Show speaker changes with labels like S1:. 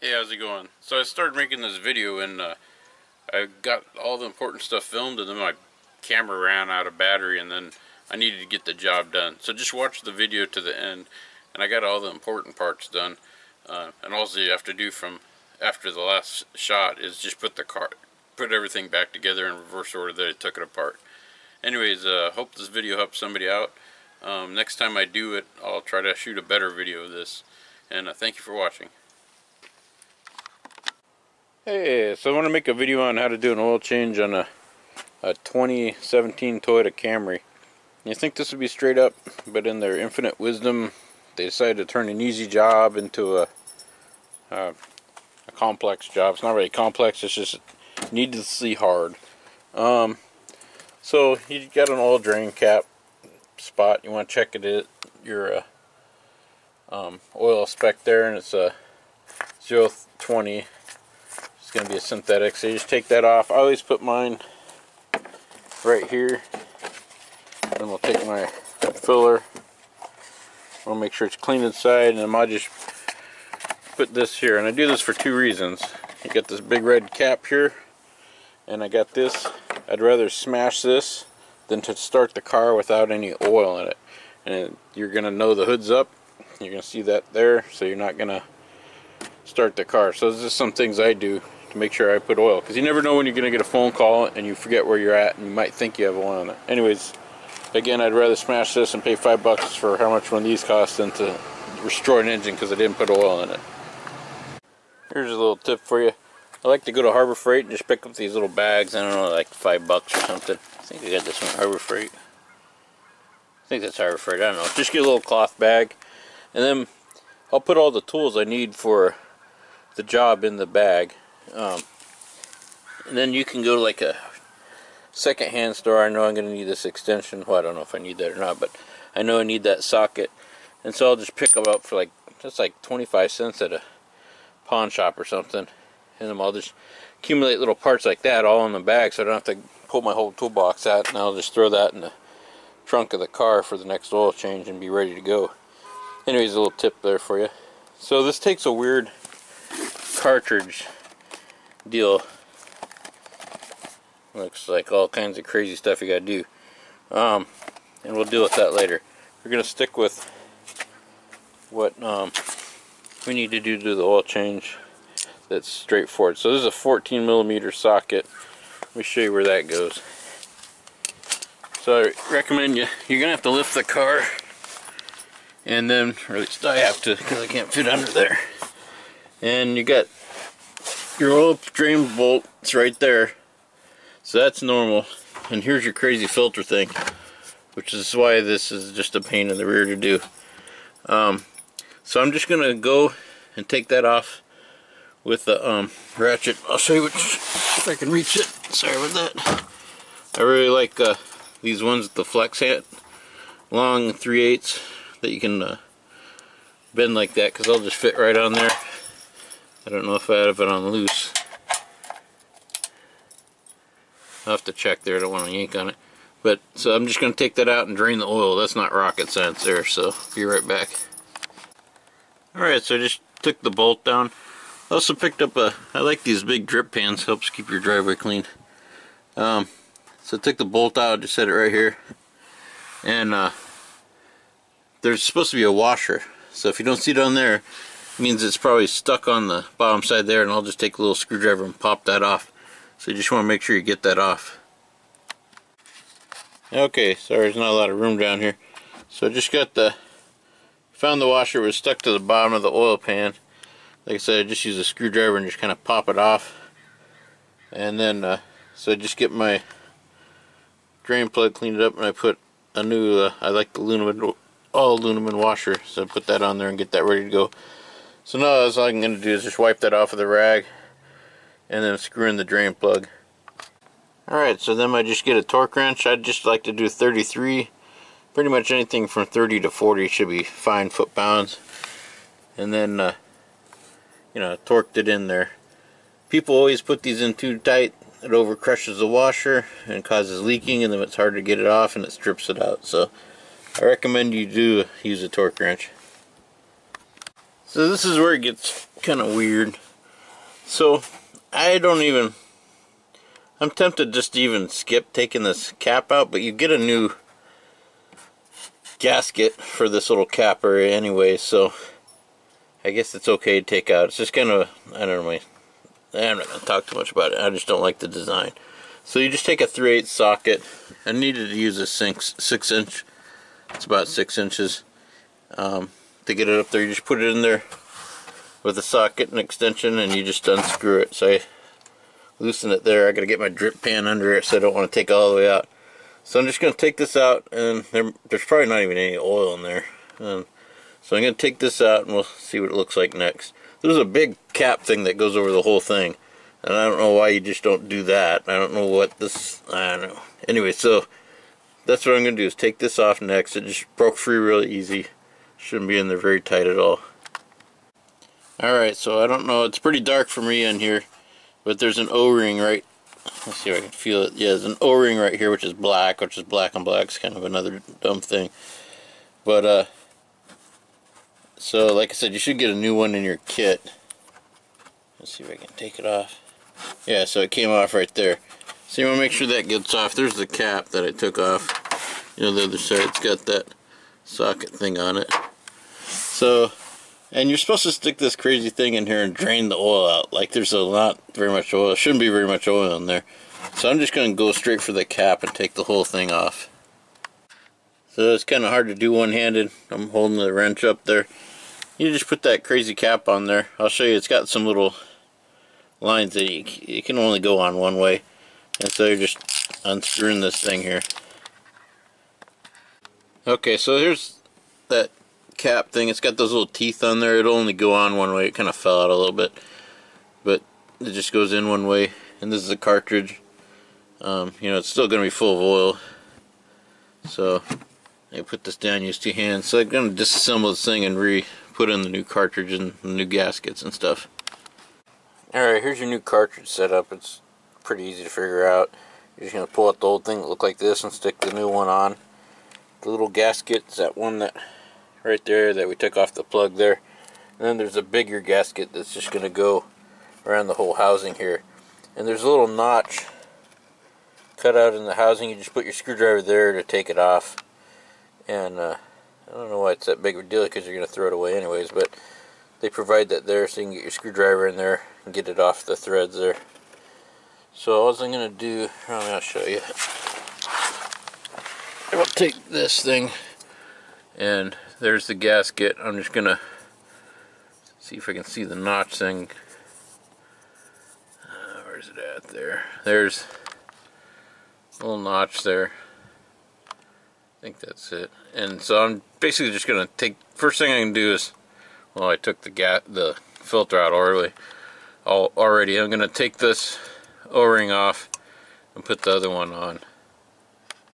S1: Hey, how's it going? So I started making this video and I got all the important stuff filmed, and then my camera ran out of battery, and then I needed to get the job done. So just watch the video to the end, and I got all the important parts done. And all you have to do from after the last shot is just put everything back together in reverse order that I took it apart. Anyways, hope this video helps somebody out. Next time I do it, I'll try to shoot a better video of this. And thank you for watching. Hey, so I want to make a video on how to do an oil change on a 2017 Toyota Camry. You think this would be straight up, but in their infinite wisdom, they decided to turn an easy job into a complex job. It's not really complex, it's just needlessly hard. So you got an oil drain cap spot. You want to check your oil spec there, and it's a 020. It's going to be a synthetic, so you just take that off. I always put mine right here. Then we'll take my filler. I'll make sure it's clean inside, and then I'll just put this here. And I do this for two reasons. You got this big red cap here, and I got this. I'd rather smash this than to start the car without any oil in it. And you're going to know the hood's up. You're going to see that there, so you're not going to start the car. So this is some things I do to make sure I put oil, because you never know when you're going to get a phone call and you forget where you're at and you might think you have oil in it. Anyways, again, I'd rather smash this and pay $5 for how much one of these cost than to destroy an engine because I didn't put oil in it. Here's a little tip for you. I like to go to Harbor Freight and just pick up these little bags. I don't know, like $5 or something. I think I got this one, Harbor Freight. I think that's Harbor Freight, I don't know. Just get a little cloth bag, and then I'll put all the tools I need for the job in the bag. And then you can go to like a second-hand store. I know I'm going to need this extension. Well, I don't know if I need that or not, but I know I need that socket. And so I'll just pick them up for just like 25 cents at a pawn shop or something. And then I'll just accumulate little parts like that all in the bag, so I don't have to pull my whole toolbox out. And I'll just throw that in the trunk of the car for the next oil change and be ready to go. Anyways, a little tip there for you. So this takes a weird cartridge deal. Looks like all kinds of crazy stuff you gotta do. And we'll deal with that later. We're gonna stick with what we need to do the oil change. That's straightforward. So this is a 14mm socket. Let me show you where that goes. So I recommend you're gonna have to lift the car, and then, or at least I have to, because I can't fit under there. And you got your oil drain bolt. It's right there. So that's normal. And here's your crazy filter thing, which is why this is just a pain in the rear to do. So I'm just gonna go and take that off with the ratchet. I'll show you if I can reach it. Sorry about that. I really like these ones with the flex head, long 3/8 that you can bend like that, because they'll just fit right on there. I don't know if I have it on loose. I'll have to check there. I don't want to yank on it. But so I'm just going to take that out and drain the oil. That's not rocket science there, so be right back. Alright, so I just took the bolt down. I also picked up I like these big drip pans. Helps keep your driveway clean. So I took the bolt out, just set it right here. And there's supposed to be a washer. So if you don't see it on there, it means it's probably stuck on the bottom side there, and I'll just take a little screwdriver and pop that off. So you just want to make sure you get that off. Okay, sorry, there's not a lot of room down here. So I just found the washer was stuck to the bottom of the oil pan. Like I said, I just use a screwdriver and just kind of pop it off. And then, so I just get my drain plug cleaned up, and I put a new, I like the all aluminum washer, so I put that on there and get that ready to go. So now all I'm going to do is just wipe that off with a rag, and then screw in the drain plug. Alright, so then I just get a torque wrench. I'd just like to do 33. Pretty much anything from 30 to 40 should be fine foot-pounds. And then, torqued it in there. People always put these in too tight. It over crushes the washer and causes leaking, and then it's hard to get it off and it strips it out. So I recommend you do use a torque wrench. So this is where it gets kind of weird. So I'm tempted just to even skip taking this cap out, but you get a new gasket for this little capper anyway, so I guess it's okay to take out. It's just kind of, I don't know, I'm not going to talk too much about it. I just don't like the design. So you just take a 3/8 socket. I needed to use a 6 inch. It's about 6 inches. To get it up there, you just put it in there with a socket and extension, and you just unscrew it. So I loosen it there. I got to get my drip pan under it, so I don't want to take it all the way out. So I'm just going to take this out, and there's probably not even any oil in there. So I'm going to take this out, and we'll see what it looks like next. There's a big cap thing that goes over the whole thing, and I don't know why you just don't do that. I don't know what this, I don't know. Anyway, so that's what I'm going to do, is take this off next. It just broke free really easy. Shouldn't be in there very tight at all. Alright, so I don't know, it's pretty dark for me in here, but there's an O-ring right, let's see if I can feel it. Yeah, there's an O-ring right here, which is black on black. It's kind of another dumb thing. But, so like I said, you should get a new one in your kit. Let's see if I can take it off. Yeah, so it came off right there. So you want to make sure that gets off. There's the cap that I took off. You know, the other side, it's got that socket thing on it. So, and you're supposed to stick this crazy thing in here and drain the oil out. Like, there's not very much oil. Shouldn't be very much oil in there. So I'm just going to go straight for the cap and take the whole thing off. So it's kind of hard to do one-handed. I'm holding the wrench up there. You just put that crazy cap on there. I'll show you, it's got some little lines that you can only go on one way. And so you're just unscrewing this thing here. Okay, so here's that cap thing. It's got those little teeth on there. It'll only go on one way. It kind of fell out a little bit, but it just goes in one way. And this is a cartridge. You know, it's still going to be full of oil. So I put this down, use 2 hands. So I'm going to disassemble this thing and put in the new cartridge and the new gaskets and stuff. Alright, here's your new cartridge setup. It's pretty easy to figure out. You're just going to pull out the old thing that look like this and stick the new one on. The little gasket is that one that right there that we took off the plug there. And then there's a bigger gasket that's just going to go around the whole housing here. And there's a little notch cut out in the housing. You just put your screwdriver there to take it off. And I don't know why it's that big of a deal, because you're going to throw it away anyways, but they provide that there so you can get your screwdriver in there and get it off the threads there. So all I'm going to do, I'll show you. I'll take this thing, and there's the gasket. I'm just going to see if I can see the notch thing. Where's it at there? There's a little notch there. I think that's it. And so I'm basically just going to take, first thing I can do is, well, I took the filter out already. I'm going to take this O-ring off and put the other one on.